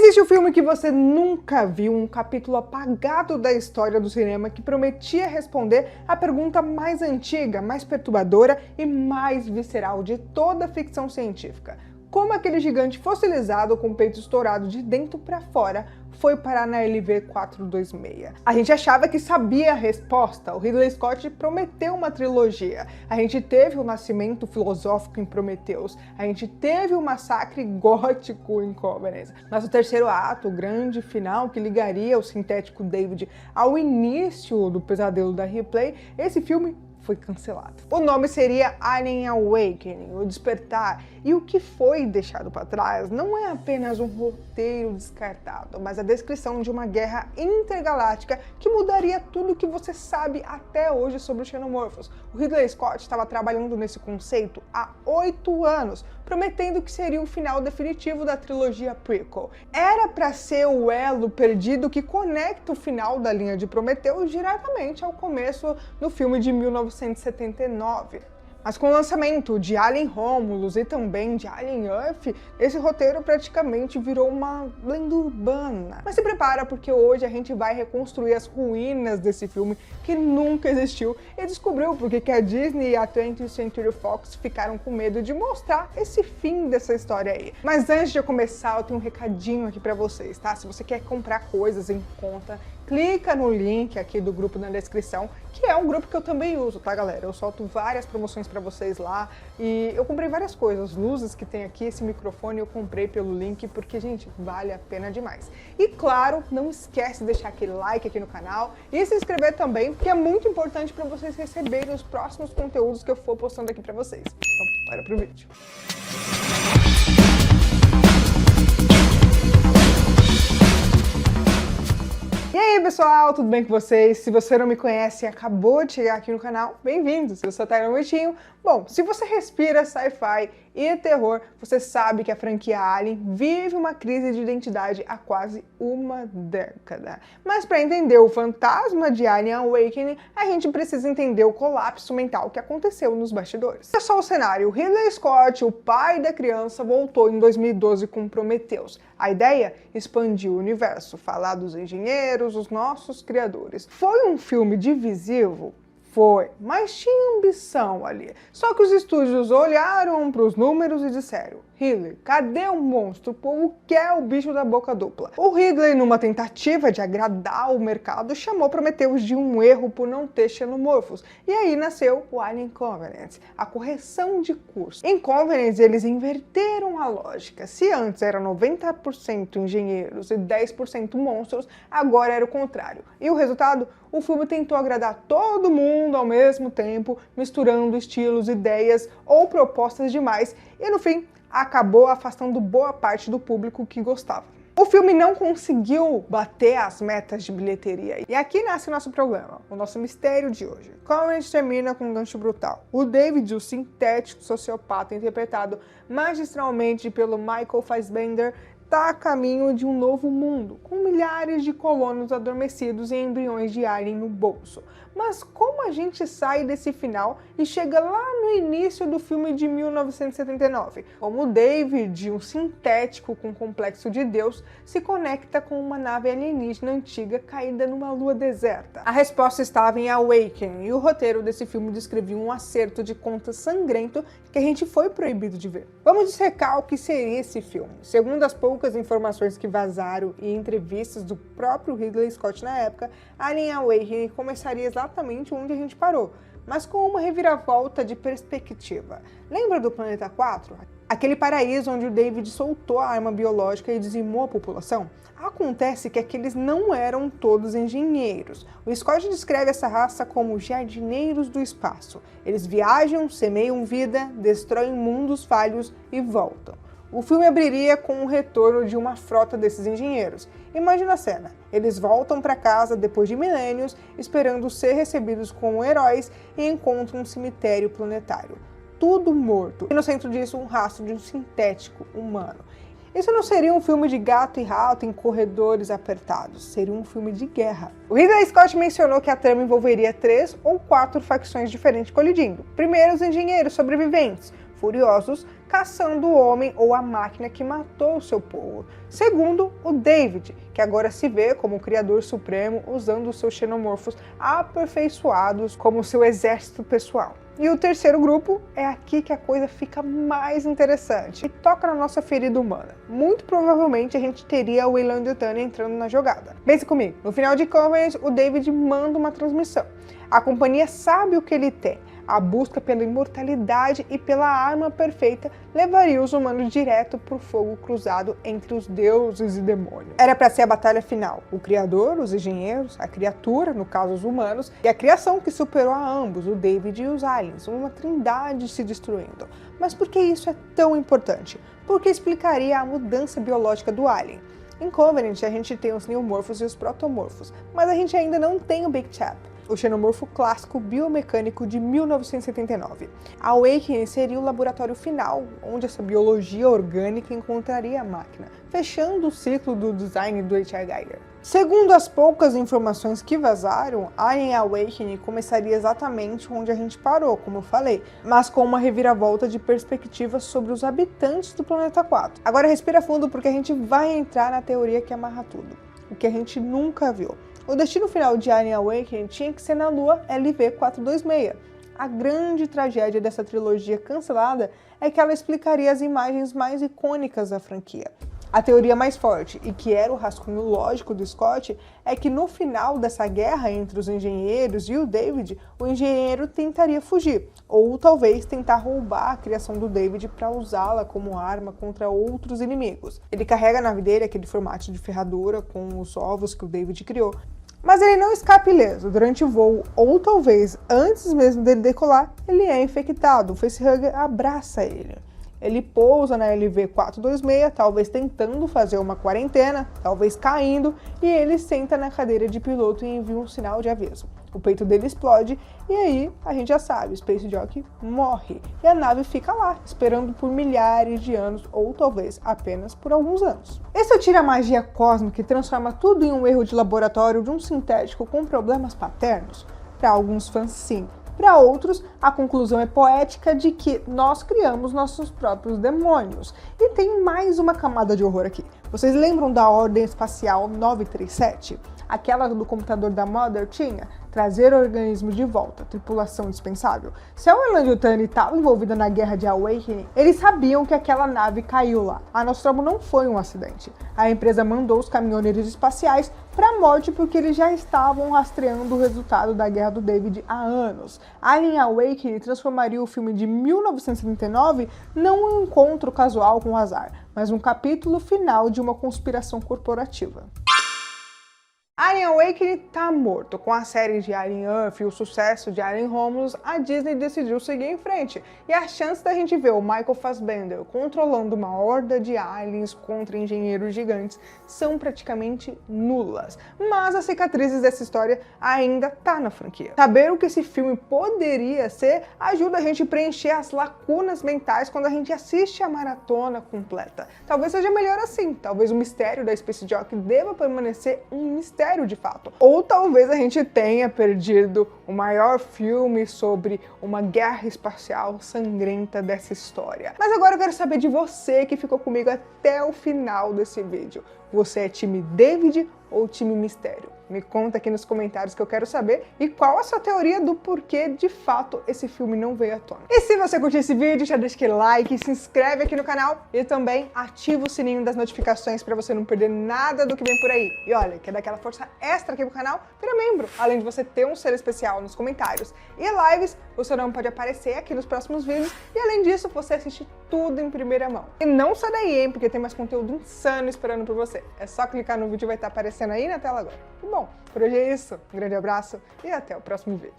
Existe um filme que você nunca viu, um capítulo apagado da história do cinema que prometia responder a pergunta mais antiga, mais perturbadora e mais visceral de toda a ficção científica. Como aquele gigante fossilizado com o peito estourado de dentro para fora foi parar na LV-426. A gente achava que sabia a resposta. O Ridley Scott prometeu uma trilogia. A gente teve o nascimento filosófico em Prometheus. A gente teve o massacre gótico em Covenant. Mas o terceiro ato, o grande final que ligaria o sintético David ao início do pesadelo da Ripley, esse filme foi cancelado. O nome seria Alien Awakening, o despertar, e o que foi deixado para trás não é apenas um roteiro descartado, mas a descrição de uma guerra intergaláctica que mudaria tudo o que você sabe até hoje sobre os xenomorfos. O Ridley Scott estava trabalhando nesse conceito há 8 anos, prometendo que seria o final definitivo da trilogia prequel. Era para ser o elo perdido que conecta o final da linha de Prometheus diretamente ao começo do filme de 1979. Mas com o lançamento de Alien Romulus e também de Alien Earth, esse roteiro praticamente virou uma lenda urbana. Mas se prepara, porque hoje a gente vai reconstruir as ruínas desse filme que nunca existiu e descobriu porque que a Disney e a 20th Century Fox ficaram com medo de mostrar esse fim dessa história aí. Mas antes de eu começar, eu tenho um recadinho aqui pra vocês, tá? Se você quer comprar coisas em conta, clica no link aqui do grupo na descrição, que é um grupo que eu também uso, tá, galera? Eu solto várias promoções pra vocês lá e eu comprei várias coisas, luzes que tem aqui, esse microfone eu comprei pelo link porque, gente, vale a pena demais. E claro, não esquece de deixar aquele like aqui no canal e se inscrever também, porque é muito importante pra vocês receberem os próximos conteúdos que eu for postando aqui pra vocês. Então, bora pro vídeo. E aí pessoal, tudo bem com vocês? Se você não me conhece e acabou de chegar aqui no canal, bem-vindo! Se você tá aí no momentinho, bom, se você respira sci-fi e terror, você sabe que a franquia Alien vive uma crise de identidade há quase uma década. Mas para entender o fantasma de Alien Awakening, a gente precisa entender o colapso mental que aconteceu nos bastidores. Olha só o cenário, Ridley Scott, o pai da criança, voltou em 2012 com Prometheus. A ideia? Expandir o universo, falar dos engenheiros, os nossos criadores. Foi um filme divisivo? Foi, mas tinha ambição ali. Só que os estúdios olharam para os números e disseram: Ridley, cadê o monstro? O povo quer o bicho da boca dupla. O Ridley, numa tentativa de agradar o mercado, chamou Prometheus de um erro por não ter xenomorfos. E aí nasceu o Alien Covenant, a correção de curso. Em Covenant, eles inverteram a lógica. Se antes era 90% engenheiros e 10% monstros, agora era o contrário. E o resultado? O filme tentou agradar todo mundo ao mesmo tempo, misturando estilos, ideias ou propostas demais, e no fim acabou afastando boa parte do público que gostava. O filme não conseguiu bater as metas de bilheteria. E aqui nasce o nosso problema, o nosso mistério de hoje. Covenant termina com um gancho brutal. O David, o sintético sociopata interpretado magistralmente pelo Michael Fassbender, está a caminho de um novo mundo, com milhares de colonos adormecidos e embriões de alien no bolso. Mas como a gente sai desse final e chega lá no início do filme de 1979? Como o David, um sintético com complexo de Deus, se conecta com uma nave alienígena antiga caída numa lua deserta? A resposta estava em Awakening, e o roteiro desse filme descrevia um acerto de contas sangrento que a gente foi proibido de ver. Vamos dissecar o que seria esse filme. Segundo as poucas informações que vazaram e entrevistas do próprio Ridley Scott na época, Alien Awakening começaria exatamente onde a gente parou, mas com uma reviravolta de perspectiva. Lembra do Planeta 4? Aquele paraíso onde o David soltou a arma biológica e dizimou a população? Acontece que aqueles não eram todos engenheiros. O Scott descreve essa raça como jardineiros do espaço. Eles viajam, semeiam vida, destroem mundos falhos e voltam. O filme abriria com o retorno de uma frota desses engenheiros. Imagina a cena. Eles voltam para casa depois de milênios, esperando ser recebidos como heróis e encontram um cemitério planetário. Tudo morto. E no centro disso, um rastro de um sintético humano. Isso não seria um filme de gato e rato em corredores apertados, seria um filme de guerra. O Ridley Scott mencionou que a trama envolveria 3 ou 4 facções diferentes colidindo. Primeiro, os engenheiros sobreviventes, furiosos, caçando o homem ou a máquina que matou seu povo. Segundo, o David, que agora se vê como o Criador Supremo, usando os seus xenomorfos aperfeiçoados como seu exército pessoal. E o terceiro grupo é aqui que a coisa fica mais interessante e toca na nossa ferida humana. Muito provavelmente a gente teria o Weyland-Yutani entrando na jogada. Pense comigo, no final de Covenant, o David manda uma transmissão. A companhia sabe o que ele tem. A busca pela imortalidade e pela arma perfeita levaria os humanos direto para o fogo cruzado entre os deuses e demônios. Era para ser a batalha final. O Criador, os engenheiros, a criatura, no caso os humanos, e a criação que superou a ambos, o David e os aliens, uma trindade se destruindo. Mas por que isso é tão importante? Porque explicaria a mudança biológica do alien. Em Covenant a gente tem os neomorfos e os protomorfos, mas a gente ainda não tem o Big Chap, o xenomorfo clássico biomecânico de 1979. A Awakening seria o laboratório final, onde essa biologia orgânica encontraria a máquina, fechando o ciclo do design do H.R. Giger. Segundo as poucas informações que vazaram, Alien Awakening começaria exatamente onde a gente parou, como eu falei, mas com uma reviravolta de perspectivas sobre os habitantes do Planeta 4. Agora respira fundo porque a gente vai entrar na teoria que amarra tudo, o que a gente nunca viu. O destino final de Alien Awakening tinha que ser na Lua LV-426. A grande tragédia dessa trilogia cancelada é que ela explicaria as imagens mais icônicas da franquia. A teoria mais forte, e que era o rascunho lógico do Scott, é que no final dessa guerra entre os engenheiros e o David, o engenheiro tentaria fugir, ou talvez tentar roubar a criação do David para usá-la como arma contra outros inimigos. Ele carrega a nave dele, aquele formato de ferradura com os ovos que o David criou, mas ele não escapa ileso durante o voo, ou talvez antes mesmo dele decolar, ele é infectado, o facehugger abraça ele. Ele pousa na LV-426, talvez tentando fazer uma quarentena, talvez caindo, e ele senta na cadeira de piloto e envia um sinal de aviso. O peito dele explode e aí a gente já sabe, o Space Jockey morre e a nave fica lá, esperando por milhares de anos ou talvez apenas por alguns anos. Esse tira a magia cósmica e transforma tudo em um erro de laboratório de um sintético com problemas paternos? Para alguns fãs, sim. Para outros, a conclusão é poética de que nós criamos nossos próprios demônios. E tem mais uma camada de horror aqui. Vocês lembram da Ordem Espacial 937? Aquela do computador da Mother tinha? Trazer o organismo de volta, tripulação dispensável. Se a Weyland-Yutani estava envolvida na guerra de Awakening, eles sabiam que aquela nave caiu lá. A Nostromo não foi um acidente. A empresa mandou os caminhoneiros espaciais para a morte porque eles já estavam rastreando o resultado da guerra do David há anos. Alien Awakening transformaria o filme de 1979 não em um encontro casual com o azar, mas um capítulo final de uma conspiração corporativa. Alien Awakening tá morto. Com a série de Alien Earth e o sucesso de Alien Romulus, a Disney decidiu seguir em frente. E a chance da gente ver o Michael Fassbender controlando uma horda de aliens contra engenheiros gigantes são praticamente nulas. Mas as cicatrizes dessa história ainda tá na franquia. Saber o que esse filme poderia ser ajuda a gente a preencher as lacunas mentais quando a gente assiste a maratona completa. Talvez seja melhor assim. Talvez o mistério da Space Jockey deva permanecer um mistério de fato. Ou talvez a gente tenha perdido o maior filme sobre uma guerra espacial sangrenta dessa história. Mas agora eu quero saber de você que ficou comigo até o final desse vídeo. Você é time David ou time Mistério? Me conta aqui nos comentários que eu quero saber e qual a sua teoria do porquê de fato esse filme não veio à tona. E se você curtiu esse vídeo, já deixa aquele like, se inscreve aqui no canal e também ativa o sininho das notificações para você não perder nada do que vem por aí. E olha, quer dar aquela força extra aqui pro canal? Vira membro, além de você ter um ser especial nos comentários e lives, o seu nome pode aparecer aqui nos próximos vídeos e além disso, você assiste tudo em primeira mão. E não sai daí, hein, porque tem mais conteúdo insano esperando por você. É só clicar no vídeo e vai estar aparecendo aí na tela agora. E bom, por hoje é isso. Um grande abraço e até o próximo vídeo.